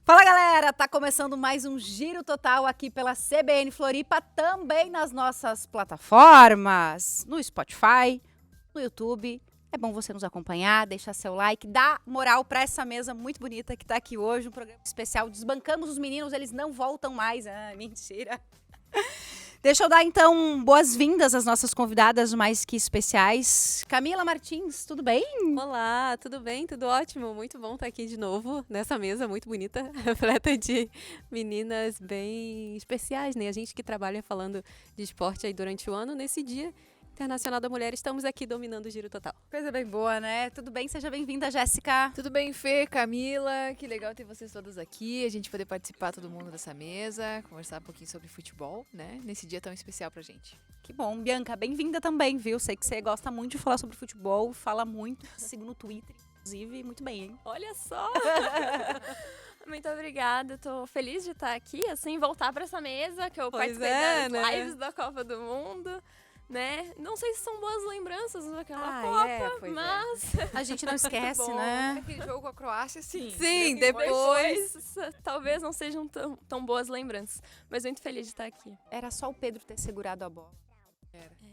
Fala galera, tá começando mais um Giro Total aqui pela CBN Floripa, também nas nossas plataformas, no Spotify, no YouTube. É bom você nos acompanhar, deixar seu like, dá moral pra essa mesa muito bonita que tá aqui hoje, um programa especial. Desbancamos os meninos, eles não voltam mais. Ah, mentira. Deixa eu dar, então, boas-vindas às nossas convidadas mais que especiais. Camila Martins, tudo bem? Olá, tudo bem? Tudo ótimo. Muito bom estar aqui de novo nessa mesa muito bonita, repleta de meninas bem especiais, né? A gente que trabalha falando de esporte aí durante o ano, nesse Dia Internacional da Mulher, estamos aqui dominando o Giro Total. Coisa bem boa, né? Tudo bem? Seja bem-vinda, Jéssica. Tudo bem, Fê, Camila? Que legal ter vocês todas aqui, a gente poder participar todo mundo dessa mesa, conversar um pouquinho sobre futebol, né? Nesse dia tão especial pra gente. Que bom. Bianca, bem-vinda também, viu? Sei que você gosta muito de falar sobre futebol, fala muito, sigo no Twitter, inclusive, muito bem, hein? Olha só! Muito obrigada, tô feliz de estar aqui, assim, voltar para essa mesa, que eu Pois participei é, das né? lives da Copa do Mundo, né? Não sei se são boas lembranças daquela Ah, Copa, é, pois é. mas A gente não esquece, Bom. né? Aquele jogo com a Croácia, sim. Sim, depois talvez não sejam tão boas lembranças, mas muito feliz de estar aqui. Era só o Pedro ter segurado a bola.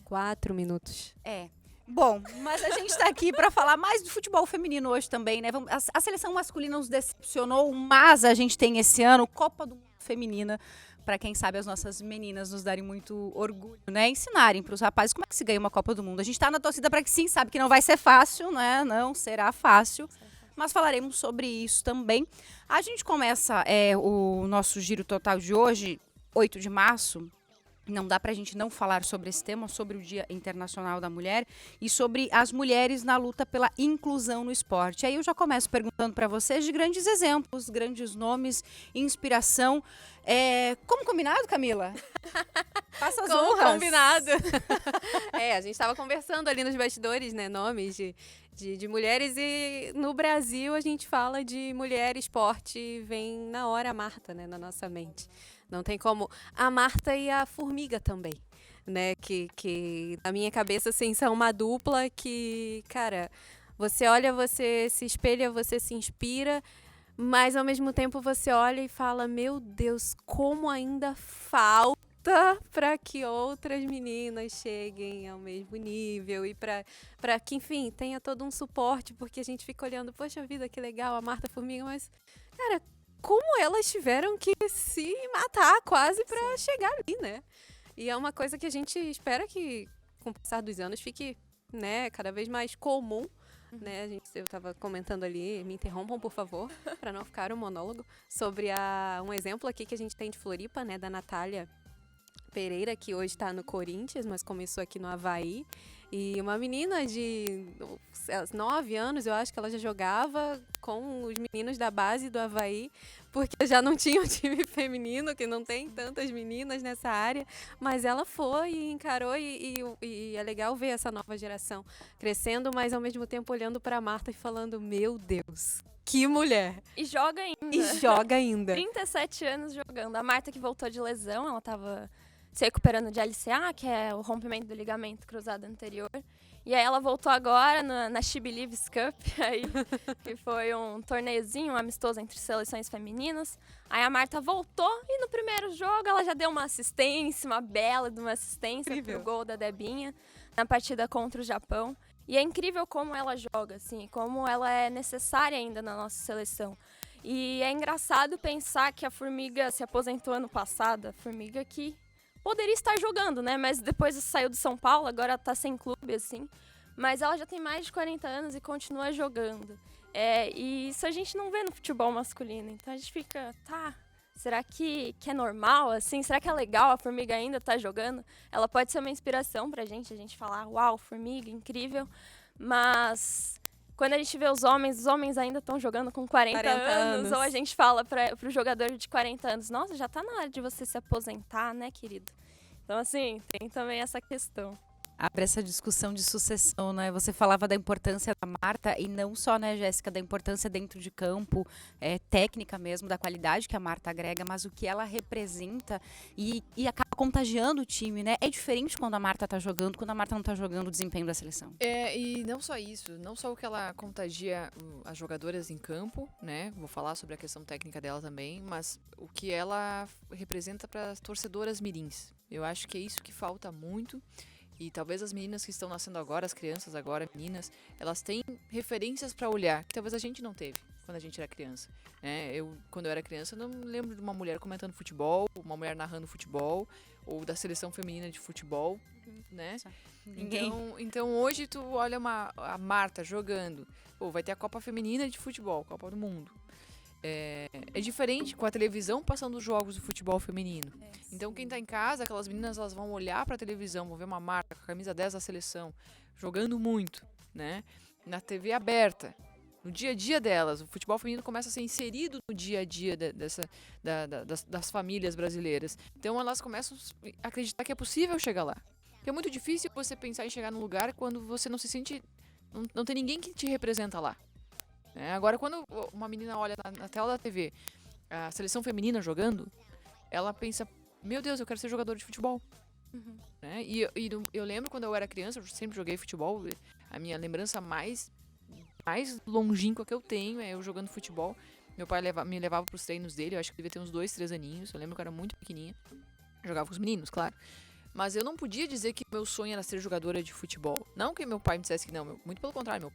4 minutos. É. Bom, mas a gente tá aqui para falar mais do futebol feminino hoje também, né? A seleção masculina nos decepcionou, mas a gente tem esse ano Copa do Mundo Feminina, para quem sabe as nossas meninas nos darem muito orgulho, né? Ensinarem para os rapazes como é que se ganha uma Copa do Mundo. A gente tá na torcida para que sim, sabe que não vai ser fácil, né? Não será fácil. Mas falaremos sobre isso também. A gente começa o nosso Giro Total de hoje, 8 de março. Não dá pra gente não falar sobre esse tema, sobre o Dia Internacional da Mulher e sobre as mulheres na luta pela inclusão no esporte. Aí eu já começo perguntando pra vocês de grandes exemplos, grandes nomes, inspiração. Como combinado, Camila? Faça as Como honras. combinado. A gente estava conversando ali nos bastidores, né, nomes de mulheres, e no Brasil a gente fala de mulher, esporte, vem na hora a Marta, né, na nossa mente. Não tem como. A Marta e a Formiga também, né, que na minha cabeça, assim, são uma dupla que, cara, você olha, você se espelha, você se inspira, mas ao mesmo tempo você olha e fala, meu Deus, como ainda falta para que outras meninas cheguem ao mesmo nível e para que, enfim, tenha todo um suporte, porque a gente fica olhando, poxa vida, que legal, a Marta Formiga, mas, cara, como elas tiveram que se matar quase para chegar ali, né? E é uma coisa que a gente espera que, com o passar dos anos, fique, né, cada vez mais comum, né? Eu estava comentando ali, me interrompam, por favor, para não ficar um monólogo, sobre um exemplo aqui que a gente tem de Floripa, né, da Natália Pereira, que hoje está no Corinthians, mas começou aqui no Avaí. E uma menina de 9 anos, eu acho que ela já jogava com os meninos da base do Avaí, porque já não tinha um time feminino, que não tem tantas meninas nessa área, mas ela foi e encarou, e é legal ver essa nova geração crescendo, mas ao mesmo tempo olhando para a Marta e falando, meu Deus, que mulher! E joga ainda. E joga ainda. 37 anos jogando. A Marta que voltou de lesão, ela tava se recuperando de LCA, que é o rompimento do ligamento cruzado anterior. E aí ela voltou agora na She Believes Cup, aí, que foi um torneiozinho, um amistoso entre seleções femininas. Aí a Marta voltou e no primeiro jogo ela já deu uma assistência, uma bela de uma assistência Incrível. pro gol da Debinha na partida contra o Japão. E é incrível como ela joga, assim, como ela é necessária ainda na nossa seleção. E é engraçado pensar que a Formiga se aposentou ano passado, a Formiga que poderia estar jogando, né? Mas depois saiu do São Paulo, agora tá sem clube, assim. Mas ela já tem mais de 40 anos e continua jogando. E isso a gente não vê no futebol masculino. Então a gente fica, será que é normal, assim? Será que é legal a Formiga ainda tá jogando? Ela pode ser uma inspiração pra gente, a gente falar, uau, Formiga, incrível. Mas quando a gente vê os homens ainda estão jogando com 40 anos. Ou a gente fala pro jogador de 40 anos, nossa, já tá na hora de você se aposentar, né, querido? Então, assim, tem também essa questão. Abre essa discussão de sucessão, né? Você falava da importância da Marta e não só, né, Jéssica, da importância dentro de campo, técnica mesmo, da qualidade que a Marta agrega, mas o que ela representa e acaba contagiando o time, né? É diferente quando a Marta tá jogando, quando a Marta não tá jogando o desempenho da seleção. E não só isso, não só o que ela contagia as jogadoras em campo, né? Vou falar sobre a questão técnica dela também, mas o que ela representa para as torcedoras mirins. Eu acho que é isso que falta muito. E talvez as meninas que estão nascendo agora, as crianças agora, meninas, elas têm referências para olhar, que talvez a gente não teve quando a gente era criança. Quando eu era criança, eu não me lembro de uma mulher comentando futebol, uma mulher narrando futebol, ou da seleção feminina de futebol, né? Então hoje tu olha a Marta jogando, vai ter a Copa Feminina de Futebol, Copa do Mundo. É diferente com a televisão passando os jogos do futebol feminino. Então quem tá em casa, aquelas meninas, elas vão olhar pra televisão, vão ver uma Marta com a camisa 10 da seleção, jogando muito, né? Na TV aberta, no dia a dia delas. O futebol feminino começa a ser inserido no dia a dia das famílias brasileiras. Então elas começam a acreditar que é possível chegar lá. Que é muito difícil você pensar em chegar num lugar quando você não se sente... Não tem ninguém que te representa lá. Agora, quando uma menina olha na tela da TV a seleção feminina jogando, ela pensa, meu Deus, eu quero ser jogadora de futebol. E eu lembro quando eu era criança, eu sempre joguei futebol. A minha lembrança mais longínqua que eu tenho é eu jogando futebol. Meu pai me levava pros treinos dele, eu acho que devia ter uns 2, 3 aninhos. Eu lembro que eu era muito pequenininha. Jogava com os meninos, claro. Mas eu não podia dizer que meu sonho era ser jogadora de futebol. Não que meu pai me dissesse que não, muito pelo contrário.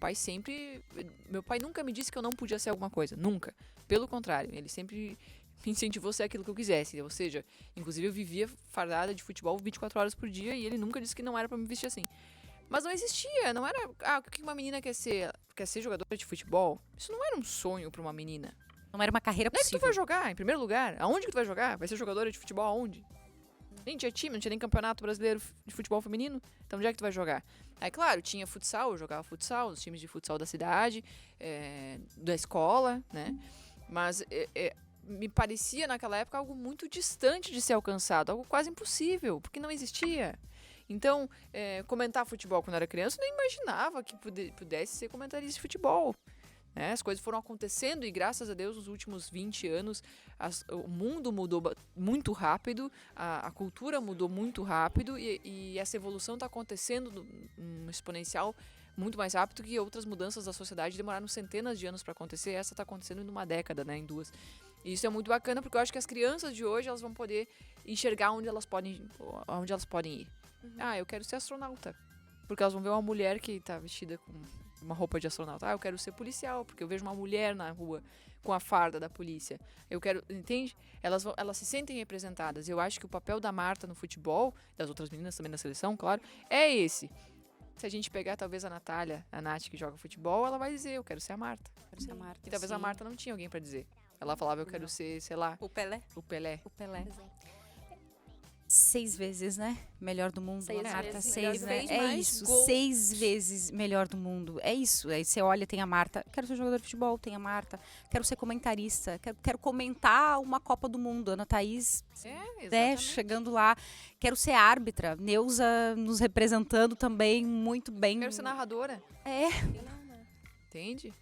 Meu pai nunca me disse que eu não podia ser alguma coisa, nunca. Pelo contrário, ele sempre me incentivou a ser aquilo que eu quisesse. Ou seja, inclusive eu vivia fardada de futebol 24 horas por dia e ele nunca disse que não era pra me vestir assim. Mas não existia, não era... o que uma menina quer ser? Quer ser jogadora de futebol? Isso não era um sonho pra uma menina. Não era uma carreira Onde é que possível. tu vai jogar, em primeiro lugar? Aonde que tu vai jogar? Vai ser jogadora de futebol aonde? Nem tinha time, não tinha nem campeonato brasileiro de futebol feminino. Então onde é que tu vai jogar? Aí, claro, tinha futsal, eu jogava futsal, os times de futsal da cidade, da escola, né? Mas me parecia naquela época algo muito distante de ser alcançado, algo quase impossível, porque não existia. Então, comentar futebol quando eu era criança, eu nem imaginava que pudesse ser comentarista de futebol. As coisas foram acontecendo e, graças a Deus, nos últimos 20 anos, o mundo mudou muito rápido, a cultura mudou muito rápido e essa evolução está acontecendo num exponencial muito mais rápido que outras mudanças da sociedade demoraram centenas de anos para acontecer. Essa está acontecendo em uma década, em 2. E isso é muito bacana porque eu acho que as crianças de hoje elas vão poder enxergar onde elas podem ir. Eu quero ser astronauta. Porque elas vão ver uma mulher que está vestida com uma roupa de astronauta. Eu quero ser policial, porque eu vejo uma mulher na rua com a farda da polícia. Eu quero, entende? Elas se sentem representadas. Eu acho que o papel da Marta no futebol, das outras meninas também na seleção, claro, é esse. Se a gente pegar talvez a Natália, a Nath que joga futebol, ela vai dizer, eu quero ser a Marta. Quero ser a Marta, E talvez a Marta não tinha alguém pra dizer. Ela falava, eu quero ser, sei lá, O Pelé. o Pelé. O Pelé. 6 vezes, né? Melhor do mundo. 6 Marta, vezes 6, melhor do né? mundo. É Mais isso. gols. 6 vezes melhor do mundo. É isso. Aí você olha, tem a Marta. Quero ser jogador de futebol, tem a Marta. Quero ser comentarista. Quero comentar uma Copa do Mundo. Ana Thaís, Exatamente. chegando lá. Quero ser árbitra. Neuza nos representando também muito bem. Quero ser narradora. Entende?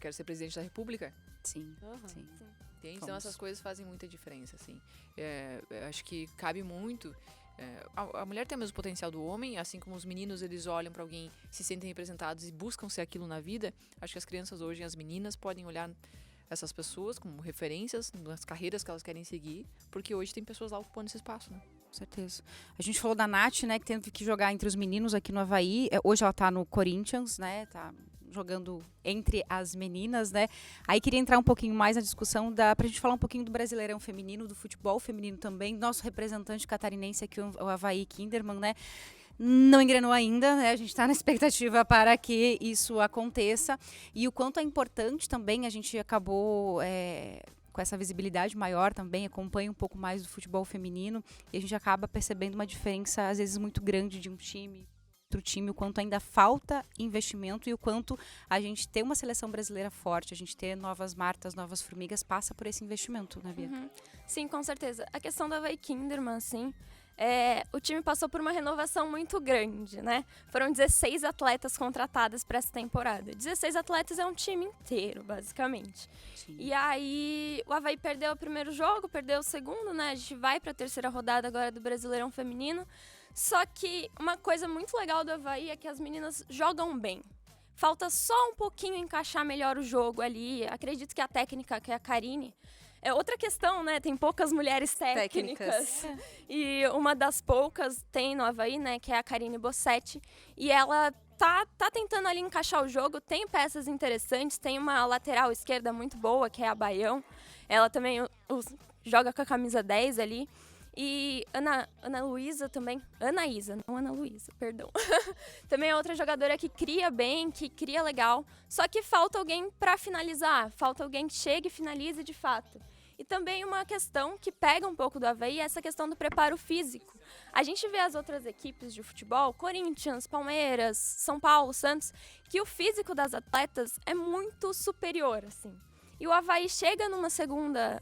Quero ser presidente da República. Sim, sim. Entende? Então Vamos. essas coisas fazem muita diferença, assim. Eu acho que cabe muito. A mulher tem o mesmo potencial do homem, assim como os meninos eles olham pra alguém, se sentem representados e buscam ser aquilo na vida. Acho que as crianças hoje, as meninas, podem olhar essas pessoas como referências nas carreiras que elas querem seguir, porque hoje tem pessoas lá ocupando esse espaço, né? Com certeza. A gente falou da Nath, né, que teve que jogar entre os meninos aqui no Avaí. Hoje ela tá no Corinthians, né, tá jogando entre as meninas, né. Aí queria entrar um pouquinho mais na discussão pra gente falar um pouquinho do Brasileirão feminino, do futebol feminino também. Nosso representante catarinense aqui, o Avaí Kinderman, né, não engrenou ainda, né? A gente está na expectativa para que isso aconteça. E o quanto é importante também, a gente acabou com essa visibilidade maior também, acompanha um pouco mais do futebol feminino e a gente acaba percebendo uma diferença, às vezes, muito grande de um time para o time, o quanto ainda falta investimento e o quanto a gente ter uma seleção brasileira forte, a gente ter novas Martas, novas Formigas, passa por esse investimento, né, Bia? Sim, com certeza. A questão da Avaí Kinderman, assim, o time passou por uma renovação muito grande, né? Foram 16 atletas contratadas para essa temporada. 16 atletas é um time inteiro, basicamente. Sim. E aí, o Avaí perdeu o primeiro jogo, perdeu o segundo, né? A gente vai para a terceira rodada agora do Brasileirão Feminino. Só que uma coisa muito legal do Avaí é que as meninas jogam bem. Falta só um pouquinho encaixar melhor o jogo ali. Acredito que a técnica, que é a Karine, é outra questão, né? Tem poucas mulheres técnicas. E uma das poucas tem no Avaí, né? Que é a Karine Bossetti. E ela tá tentando ali encaixar o jogo. Tem peças interessantes. Tem uma lateral esquerda muito boa, que é a Baião. Ela também joga com a camisa 10 ali. E Ana Luísa também. Anaísa, não Ana Luísa, perdão. Também é outra jogadora que cria bem, que cria legal. Só que falta alguém para finalizar. Falta alguém que chegue e finalize de fato. E também uma questão que pega um pouco do Avaí é essa questão do preparo físico. A gente vê as outras equipes de futebol, Corinthians, Palmeiras, São Paulo, Santos, que o físico das atletas é muito superior, assim. E o Avaí chega numa segunda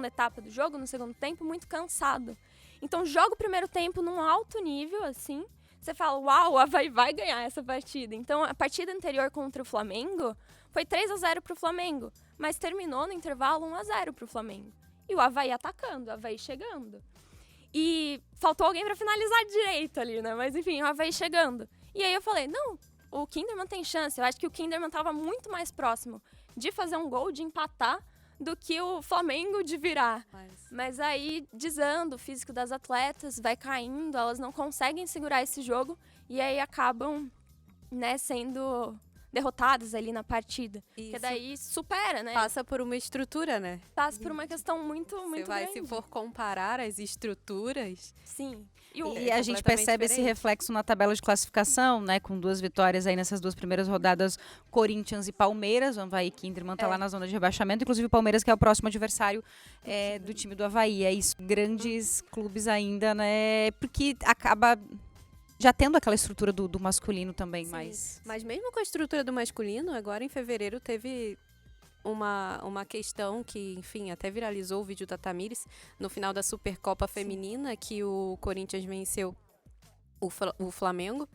etapa do jogo, no segundo tempo, muito cansado. Então joga o primeiro tempo num alto nível, assim. Você fala, uau, o Avaí vai ganhar essa partida. Então a partida anterior contra o Flamengo foi 3-0 para o Flamengo, mas terminou no intervalo 1-0 para o Flamengo. E o Avaí atacando, o Avaí chegando. E faltou alguém para finalizar direito ali, né? Mas enfim, o Avaí chegando. E aí eu falei, não, o Kinderman tem chance. Eu acho que o Kinderman estava muito mais próximo de fazer um gol, de empatar, do que o Flamengo de virar. Mas aí, desanda o físico das atletas, vai caindo, elas não conseguem segurar esse jogo e aí acabam, né, sendo derrotadas ali na partida. Isso. Porque daí supera, né? Passa por uma estrutura, né? Passa por uma questão muito Você vai, grande. se for comparar as estruturas... Sim. E É a gente completamente percebe esse diferente. reflexo na tabela de classificação, né? Com 2 vitórias aí nessas 2 primeiras rodadas, Corinthians e Palmeiras. O Avaí Kinderman tá lá na zona de rebaixamento. Inclusive o Palmeiras, que é o próximo adversário do time do Avaí. É isso, grandes clubes ainda, né? Porque acaba já tendo aquela estrutura do masculino também, Sim. Mas mesmo com a estrutura do masculino, agora em fevereiro teve uma questão que, enfim, até viralizou o vídeo da Tamires no final da Supercopa Feminina, que o Corinthians venceu o Flamengo.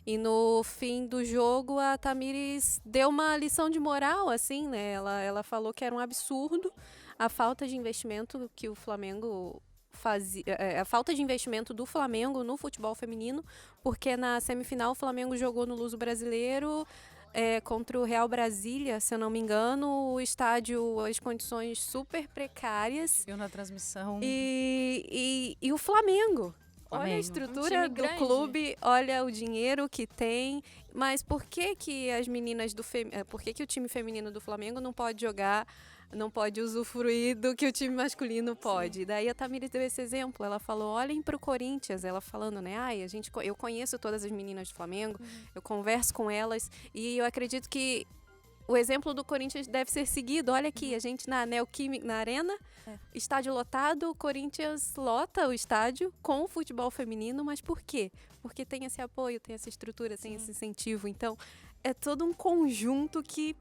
E no fim do jogo, a Tamires deu uma lição de moral, assim, né? Ela falou que era um absurdo a falta de investimento que o Flamengo fazia, a falta de investimento do Flamengo no futebol feminino, porque na semifinal o Flamengo jogou no Luso Brasileiro contra o Real Brasília, se eu não me engano, o estádio, as condições super precárias. Viu na transmissão. E o Flamengo. Olha a Flamengo. estrutura Um time do grande. clube, olha o dinheiro que tem, mas por que as meninas por que o time feminino do Flamengo não pode jogar, não pode usufruir do que o time masculino pode? Daí a Tamires deu esse exemplo, ela falou, olhem pro Corinthians, ela falando, né, eu conheço todas as meninas do Flamengo, eu converso com elas e eu acredito que o exemplo do Corinthians deve ser seguido. Olha aqui, a gente na Neoquímica, na Arena, estádio lotado, o Corinthians lota o estádio com o futebol feminino, mas por quê? Porque tem esse apoio, tem essa estrutura, tem esse incentivo. Então, é todo um conjunto que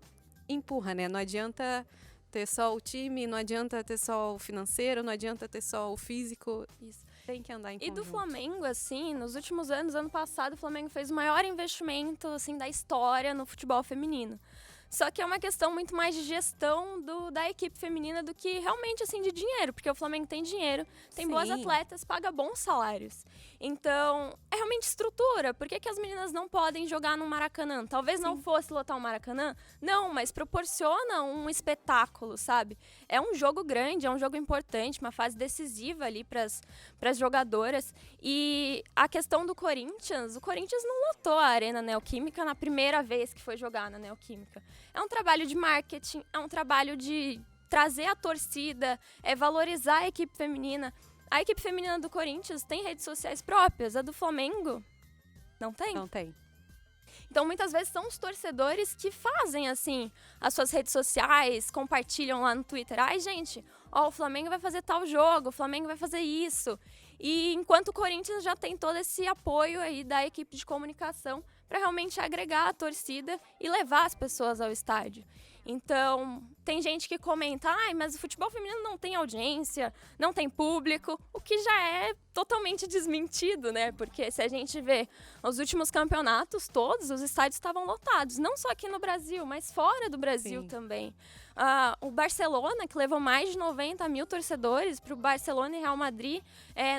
empurra, né? Não adianta ter só o time, não adianta ter só o financeiro, não adianta ter só o físico. Isso. Tem que andar em E conjunto. do Flamengo, assim, nos últimos anos, ano passado, o Flamengo fez o maior investimento, assim, da história no futebol feminino. Só que é uma questão muito mais de gestão da equipe feminina do que realmente, assim, de dinheiro. Porque o Flamengo tem dinheiro, tem boas Sim. atletas, paga bons salários. Então, é realmente estrutura. Por que as meninas não podem jogar no Maracanã? Talvez não fosse lotar o Maracanã. Não, mas proporciona um espetáculo, sabe? É um jogo grande, é um jogo importante, uma fase decisiva ali para as jogadoras. E a questão do Corinthians, o Corinthians não lotou a Arena Neoquímica na primeira vez que foi jogar na Neoquímica. É um trabalho de marketing, é um trabalho de trazer a torcida, valorizar a equipe feminina. A equipe feminina do Corinthians tem redes sociais próprias, a do Flamengo não tem. Não tem. Então, muitas vezes, são os torcedores que fazem, assim, as suas redes sociais, compartilham lá no Twitter. Ai, gente, ó, o Flamengo vai fazer tal jogo, o Flamengo vai fazer isso. E enquanto o Corinthians já tem todo esse apoio aí da equipe de comunicação para realmente agregar a torcida e levar as pessoas ao estádio. Então, tem gente que comenta, mas o futebol feminino não tem audiência, não tem público, o que já é totalmente desmentido, né? Porque se a gente vê os últimos campeonatos todos, os estádios estavam lotados, não só aqui no Brasil, mas fora do Brasil também. O Barcelona, que levou mais de 90 mil torcedores para o Barcelona e Real Madrid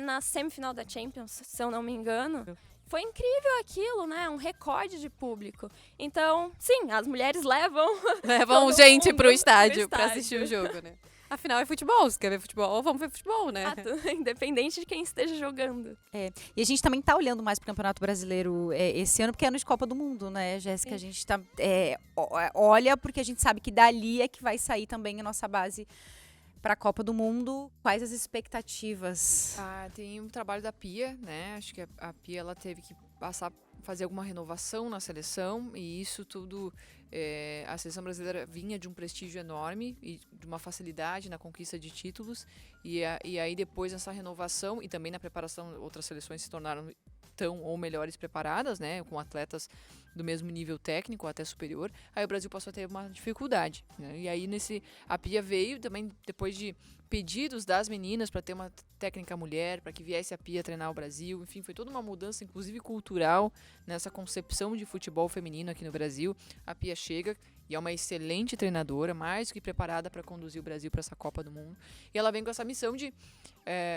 na semifinal da Champions, se eu não me engano. Foi incrível aquilo, né? Um recorde de público. Então, sim, as mulheres levam gente pro estádio pra assistir o jogo, né? Afinal, é futebol. Se quer ver futebol, vamos ver futebol, né? Independente de quem esteja jogando. E a gente também tá olhando mais pro Campeonato Brasileiro esse ano, porque é ano de Copa do Mundo, né, Jéssica? A gente tá, olha, porque a gente sabe que dali é que vai sair também a nossa base para a Copa do Mundo. Quais as expectativas? Tem um trabalho da Pia, né? Acho que a Pia ela teve que fazer alguma renovação na seleção, e isso tudo, a seleção brasileira vinha de um prestígio enorme e de uma facilidade na conquista de títulos, e aí depois nessa renovação e também na preparação, outras seleções se tornaram tão ou melhores preparadas, né, com atletas do mesmo nível técnico, até superior. Aí o Brasil passou a ter uma dificuldade, né? E aí a Pia veio também depois de pedidos das meninas para ter uma técnica mulher, para que viesse a Pia treinar o Brasil. Enfim, foi toda uma mudança, inclusive cultural, nessa concepção de futebol feminino aqui no Brasil. A Pia chega e é uma excelente treinadora, mais do que preparada para conduzir o Brasil para essa Copa do Mundo. E ela vem com essa missão de,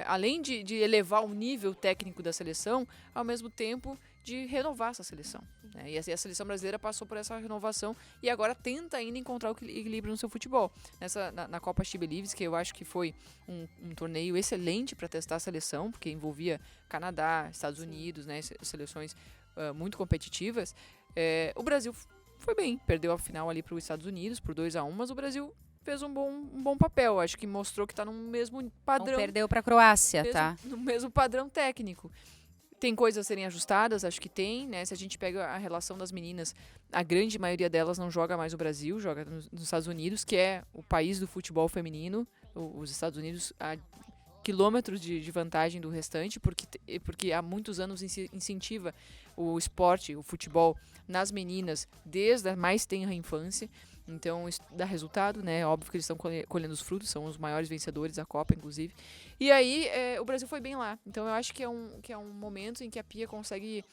além de elevar o nível técnico da seleção, ao mesmo tempo de renovar essa seleção, né? E a seleção brasileira passou por essa renovação e agora tenta ainda encontrar o equilíbrio no seu futebol. Na Copa She Believes, que eu acho que foi um torneio excelente para testar a seleção, porque envolvia Canadá, Estados Unidos, né, seleções muito competitivas, o Brasil foi bem, perdeu a final ali para os Estados Unidos por 2-1, mas o Brasil fez um bom papel. Acho que mostrou que está no mesmo padrão. Não perdeu para a Croácia, tá? No mesmo padrão técnico. Tem coisas a serem ajustadas, acho que tem, né? Se a gente pega a relação das meninas, a grande maioria delas não joga mais no Brasil, joga nos Estados Unidos, que é o país do futebol feminino. Os Estados Unidos há quilômetros de vantagem do restante, porque há muitos anos incentiva o esporte, o futebol, nas meninas, desde a mais tenra infância. Então, isso dá resultado, né? Óbvio que eles estão colhendo os frutos, são os maiores vencedores da Copa, inclusive. E aí, o Brasil foi bem lá. Então, eu acho que é um momento em que a Pia consegue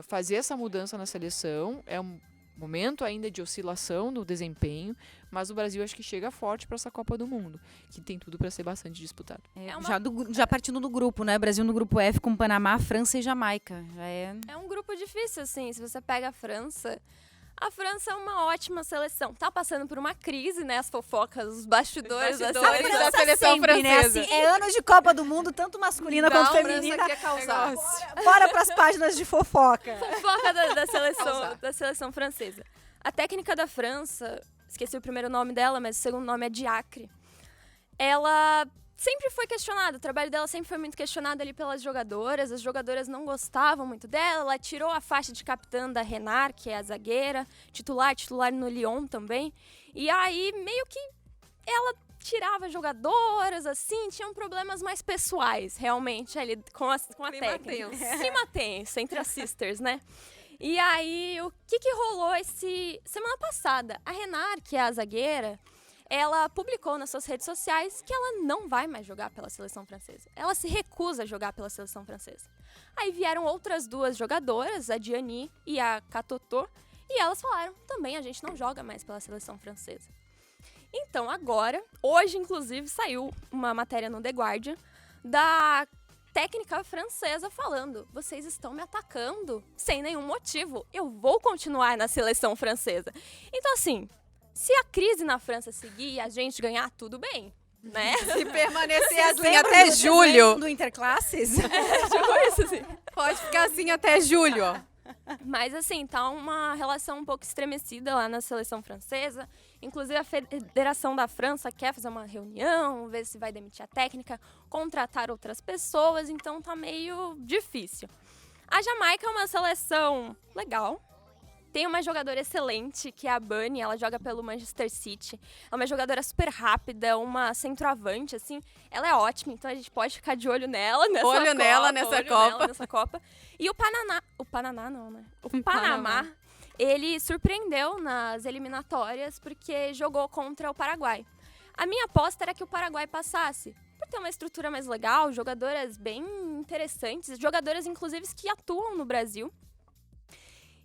fazer essa mudança na seleção. É um momento ainda de oscilação no desempenho, mas o Brasil acho que chega forte para essa Copa do Mundo, que tem tudo para ser bastante disputado. Já partindo do grupo, né? Brasil no grupo F com Panamá, França e Jamaica. É um grupo difícil, assim. Se você pega a França é uma ótima seleção. Tá passando por uma crise, né? As fofocas, os bastidores da sempre, seleção francesa. Né? Assim, é ano de Copa do Mundo, tanto masculina quanto feminina. Bora pras páginas de fofoca. Fofoca da seleção francesa. A técnica da França, esqueci o primeiro nome dela, mas o segundo nome é Diacre. Ela sempre foi questionada, o trabalho dela sempre foi muito questionado ali pelas jogadoras, as jogadoras não gostavam muito dela, ela tirou a faixa de capitã da Renard, que é a zagueira, titular no Lyon também, e aí meio que ela tirava jogadoras, assim, tinham problemas mais pessoais, realmente, ali com a técnica. Clima tenso entre as sisters, né? E aí, o que rolou semana passada? A Renard, que é a zagueira, ela publicou nas suas redes sociais que ela não vai mais jogar pela seleção francesa. Ela se recusa a jogar pela seleção francesa. Aí vieram outras duas jogadoras, a Diani e a Katoto, e elas falaram, também a gente não joga mais pela seleção francesa. Então agora, hoje inclusive, saiu uma matéria no The Guardian da técnica francesa falando, vocês estão me atacando sem nenhum motivo, eu vou continuar na seleção francesa. Então assim, se a crise na França seguir e a gente ganhar, tudo bem, né? Se permanecer assim até julho. Do Interclasses? Isso, assim. Pode ficar assim até julho, ó. Mas assim, tá uma relação um pouco estremecida lá na seleção francesa. Inclusive a Federação da França quer fazer uma reunião, ver se vai demitir a técnica, contratar outras pessoas, então tá meio difícil. A Jamaica é uma seleção legal, Tem uma jogadora excelente, que é a Bunny, ela joga pelo Manchester City. É uma jogadora super rápida, uma centroavante, assim. Ela é ótima, então a gente pode ficar de olho nela nessa Copa. Olho nela nessa Copa. E o Panamá, ele surpreendeu nas eliminatórias porque jogou contra o Paraguai. A minha aposta era que o Paraguai passasse, por ter uma estrutura mais legal, jogadoras bem interessantes, jogadoras, inclusive, que atuam no Brasil.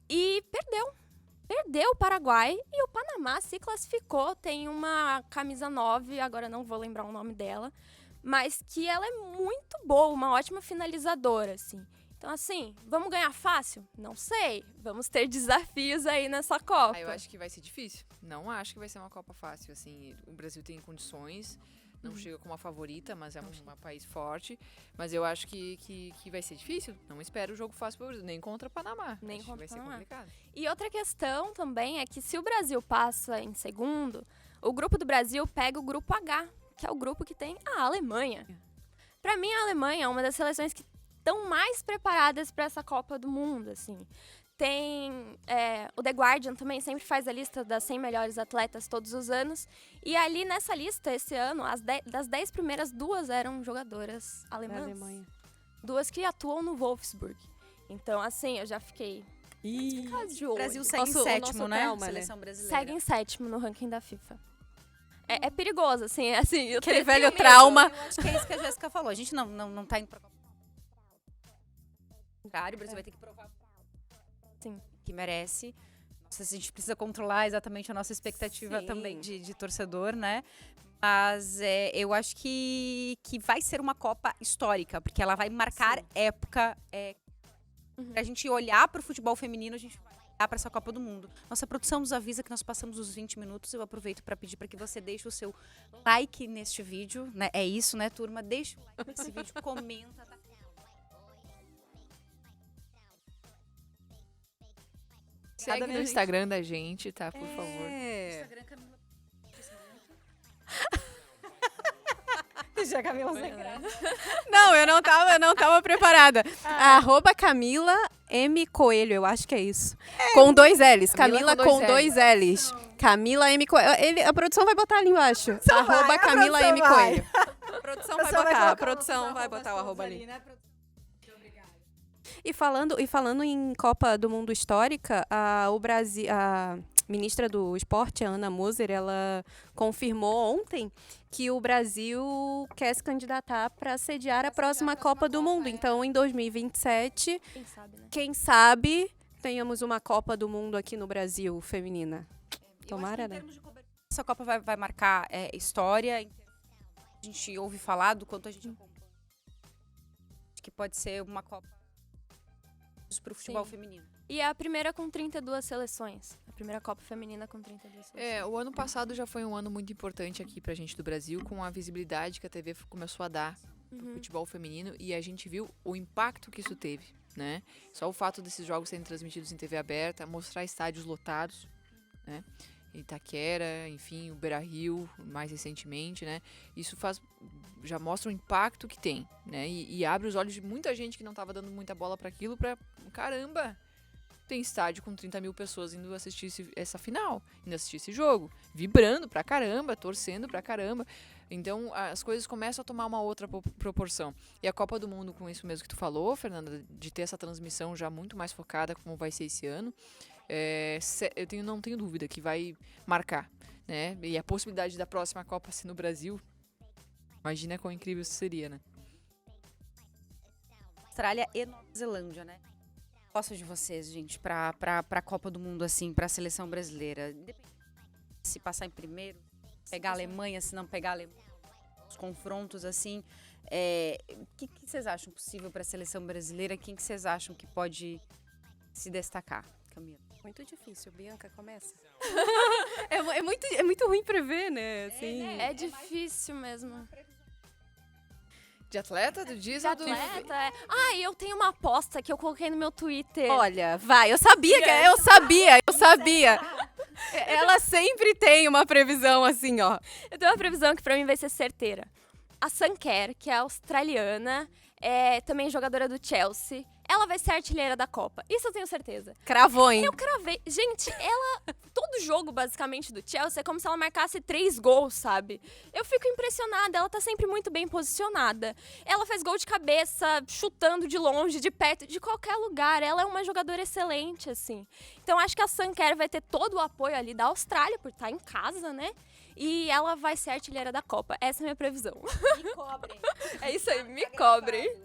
E perdeu o Paraguai e o Panamá se classificou. Tem uma camisa 9, agora não vou lembrar o nome dela, mas que ela é muito boa, uma ótima finalizadora, assim. Então, assim, vamos ganhar fácil? Não sei. Vamos ter desafios aí nessa Copa. Eu acho que vai ser difícil. Não acho que vai ser uma Copa fácil, assim. O Brasil tem condições, não chega como a favorita, mas é um país forte. Mas eu acho que vai ser difícil. Não espero o jogo fácil pro Brasil, nem contra o Panamá. Nem acho contra que vai o Panamá. ser complicado. E outra questão também é que se o Brasil passa em segundo, o grupo do Brasil pega o grupo H, que é o grupo que tem a Alemanha. Pra mim, a Alemanha é uma das seleções que estão mais preparadas para essa Copa do Mundo, assim. Tem o The Guardian também sempre faz a lista das 100 melhores atletas todos os anos. E ali nessa lista, esse ano, das 10 primeiras, 2 eram jogadoras alemãs. Da Alemanha. 2 que atuam no Wolfsburg. Então, assim, eu já fiquei... de O olho. Brasil segue em Nosso- o sétimo, nosso né? trauma, né? Seleção brasileira. Segue em 7º no ranking da FIFA. É perigoso, assim, eu Aquele tenho velho medo. trauma. Eu acho que é isso que a Jéssica falou. A gente não tá indo pra Copa. O Brasil vai ter que provar Sim. que merece. Não sei se a gente precisa controlar exatamente a nossa expectativa Sim. também de torcedor, né? Mas eu acho que vai ser uma Copa histórica, porque ela vai marcar época. Pra gente olhar pro futebol feminino, a gente vai olhar pra essa Copa do Mundo. Nossa produção nos avisa que nós passamos os 20 minutos. Eu aproveito pra pedir pra que você deixe o seu like neste vídeo, né? É isso, né, turma? Deixa o like nesse vídeo, comenta, tá? Segue no Instagram da gente, tá? Por favor. Instagram, Camila. Já Camila sem graça. Não, eu não tava preparada. Arroba Camila M. Coelho, eu acho que é isso. Com 2 L's. Camila com 2 L's. Camila M. Coelho. A produção vai botar ali embaixo. Arroba Camila M. Coelho. A produção vai botar. A produção vai botar o arroba ali. E falando em Copa do Mundo histórica, o Brasil, a ministra do Esporte, a Ana Moser, ela confirmou ontem que o Brasil quer se candidatar para sediar a próxima Copa do Mundo. Então, em 2027, Quem sabe, né? quem sabe, tenhamos uma Copa do Mundo aqui no Brasil, feminina. Tomara, né? Essa Copa vai marcar história. A gente ouve falar do quanto a gente acompanha. Acho que pode ser uma Copa para o futebol Sim. feminino. E é a primeira com 32 seleções. A primeira Copa Feminina com 32 seleções. O ano passado já foi um ano muito importante aqui pra gente do Brasil, com a visibilidade que a TV começou a dar pro futebol feminino, e a gente viu o impacto que isso teve, né? Só o fato desses jogos serem transmitidos em TV aberta, mostrar estádios lotados, né? Itaquera, enfim, o Beira-Rio, mais recentemente, né? Isso já mostra o impacto que tem, né? E abre os olhos de muita gente que não estava dando muita bola para aquilo, para caramba, tem estádio com 30 mil pessoas indo assistir essa final, indo assistir esse jogo, vibrando pra caramba, torcendo pra caramba. Então, as coisas começam a tomar uma outra proporção. E a Copa do Mundo, com isso mesmo que tu falou, Fernanda, de ter essa transmissão já muito mais focada, como vai ser esse ano, eu não tenho dúvida que vai marcar, né? E a possibilidade da próxima Copa ser no Brasil, imagina quão incrível isso seria, né? Austrália e Nova Zelândia, né? Gosto de vocês, gente, pra Copa do Mundo, assim, pra seleção brasileira. Independente se passar em primeiro, pegar a Alemanha, se não pegar a Alemanha, os confrontos, assim. O que vocês acham possível pra seleção brasileira? Quem que vocês acham que pode se destacar, Camila? Muito difícil, Bianca, começa. é muito ruim prever, né? Assim, É difícil mesmo. De atleta do De diesel do... atleta, e eu tenho uma aposta que eu coloquei no meu Twitter. Olha, vai, eu sabia. Ela sempre tem uma previsão assim, ó. Eu tenho uma previsão que pra mim vai ser certeira. A Sam Kerr, que é australiana, é também jogadora do Chelsea. ela vai ser artilheira da Copa. Isso eu tenho certeza. Cravou, hein? Eu cravei. Gente, todo jogo, basicamente, do Chelsea é como se ela marcasse 3 gols, sabe? Eu fico impressionada. Ela tá sempre muito bem posicionada. Ela faz gol de cabeça, chutando de longe, de perto, de qualquer lugar. Ela é uma jogadora excelente, assim. Então, acho que a Sun Kerr vai ter todo o apoio ali da Austrália, por estar em casa, né? E ela vai ser artilheira da Copa. Essa é a minha previsão. Me cobrem. É isso aí, me cobrem.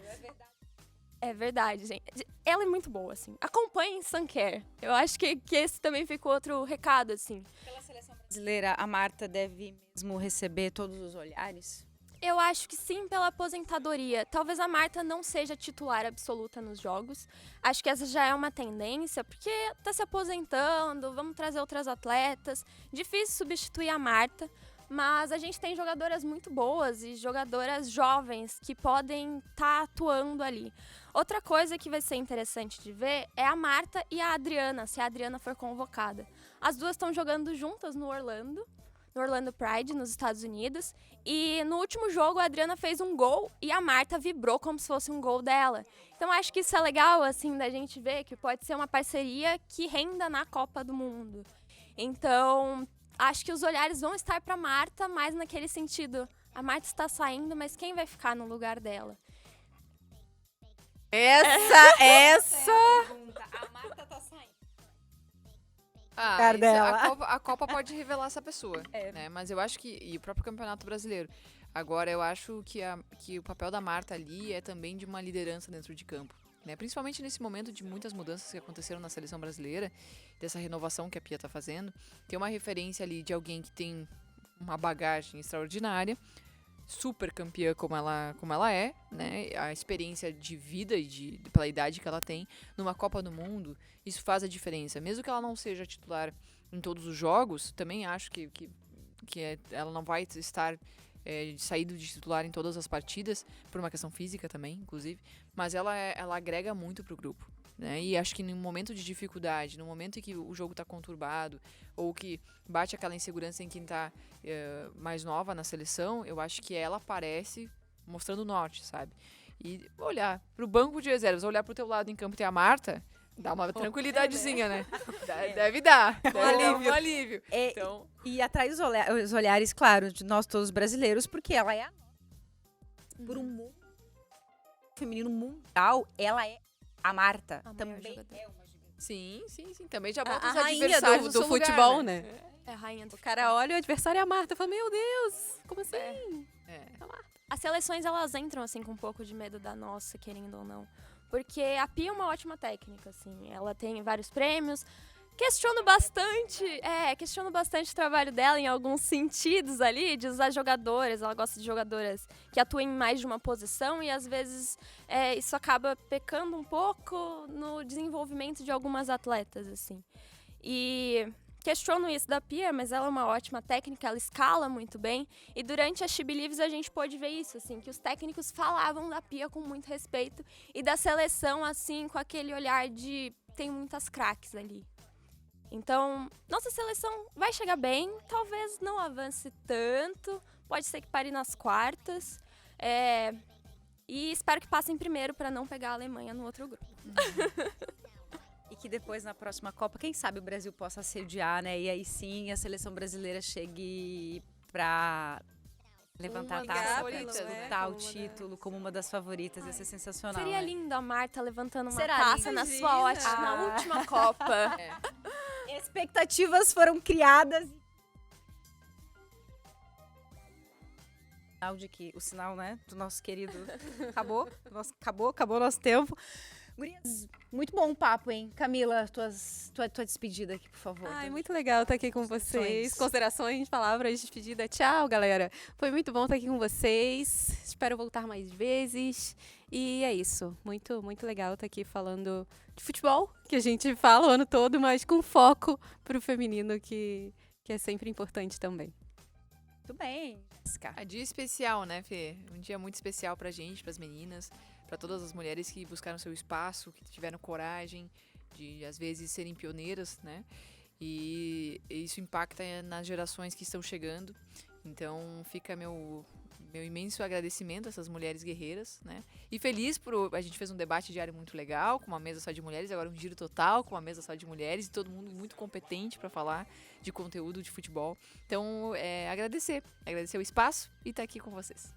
É verdade, gente. Ela é muito boa, assim. Acompanhem Sun Kerr. Eu acho que esse também fica outro recado, assim. Pela seleção brasileira, a Marta deve mesmo receber todos os olhares? Eu acho que sim, pela aposentadoria. Talvez a Marta não seja titular absoluta nos jogos. Acho que essa já é uma tendência, porque tá se aposentando, vamos trazer outras atletas. Difícil substituir a Marta. Mas a gente tem jogadoras muito boas e jogadoras jovens que podem estar atuando ali. Outra coisa que vai ser interessante de ver é a Marta e a Adriana, se a Adriana for convocada. As duas estão jogando juntas no Orlando Pride, nos Estados Unidos. E no último jogo a Adriana fez um gol e a Marta vibrou como se fosse um gol dela. Então acho que isso é legal, assim, da gente ver que pode ser uma parceria que renda na Copa do Mundo. Então, acho que os olhares vão estar para Marta, mais naquele sentido. A Marta está saindo, mas quem vai ficar no lugar dela? Essa. A Marta tá saindo. Ah, dela. a Copa pode revelar essa pessoa, né? Mas eu acho que... E o próprio Campeonato Brasileiro. Agora, eu acho que o papel da Marta ali é também de uma liderança dentro de campo, né? Principalmente nesse momento de muitas mudanças que aconteceram na seleção brasileira, dessa renovação que a Pia tá fazendo. Tem uma referência ali de alguém que tem uma bagagem extraordinária, super campeã como ela é, né? A experiência de vida e pela idade que ela tem numa Copa do Mundo, isso faz a diferença. Mesmo que ela não seja titular em todos os jogos, também acho que ela não vai estar saído de titular em todas as partidas, por uma questão física também, inclusive, mas ela agrega muito pro grupo, né? E acho que num momento de dificuldade, no momento em que o jogo tá conturbado, ou que bate aquela insegurança em quem tá mais nova na seleção, eu acho que ela aparece mostrando o norte, sabe? E olhar pro banco de reservas, olhar pro teu lado em campo e ter a Marta, dá uma tranquilidadezinha, né? Deve dar. Um alívio. Então... E atrai os olhares, claro, de nós todos brasileiros, porque ela é por um mundo feminino mundial, ela é a Marta. A maior Também jogadora. é uma gigante. Sim. Também já bota A os rainha adversários no do seu lugar, futebol, né? né? É a rainha do O cara olha o adversário é a Marta e fala, meu Deus, como assim? As seleções, elas entram, assim, com um pouco de medo da nossa, querendo ou não. Porque a Pia é uma ótima técnica, assim. Ela tem vários prêmios. Questiono bastante o trabalho dela em alguns sentidos ali, de usar jogadoras. Ela gosta de jogadoras que atuem em mais de uma posição e, às vezes, isso acaba pecando um pouco no desenvolvimento de algumas atletas, assim. E... questiono isso da Pia, mas ela é uma ótima técnica, ela escala muito bem. E durante a She Believes a gente pôde ver isso, assim, que os técnicos falavam da Pia com muito respeito e da seleção, assim, com aquele olhar de tem muitas craques ali. Então, nossa seleção vai chegar bem, talvez não avance tanto, pode ser que pare nas quartas. E espero que passe em primeiro para não pegar a Alemanha no outro grupo. E que depois, na próxima Copa, quem sabe o Brasil possa sediar, né? E aí sim, a seleção brasileira chegue pra levantar a Uma das taça, pra favoritas, disputar né? o título como uma das favoritas. Ia ser sensacional, Seria né? lindo a Marta levantando uma Será taça lindo? na Imagina. sua na última Copa. Expectativas foram criadas. Sinal de que o sinal, né, do nosso querido acabou o nosso tempo. Gurias, muito bom o papo, hein? Camila, tua despedida aqui, por favor. Ai, muito legal estar aqui com vocês. Considerações. Considerações, palavras de despedida. Tchau, galera. Foi muito bom estar aqui com vocês. Espero voltar mais vezes. E é isso. Muito, muito legal estar aqui falando de futebol, que a gente fala o ano todo, mas com foco pro feminino, que é sempre importante também. Muito bem, Jéssica. É dia especial, né, Fê? Um dia muito especial pra gente, pras meninas, pra todas as mulheres que buscaram seu espaço, que tiveram coragem de, às vezes, serem pioneiras, né? E isso impacta nas gerações que estão chegando. Então, fica meu imenso agradecimento a essas mulheres guerreiras, né? E feliz a gente fez um debate diário muito legal, com uma mesa só de mulheres, agora um giro total com uma mesa só de mulheres e todo mundo muito competente para falar de conteúdo de futebol. Então, agradecer o espaço e estar aqui com vocês.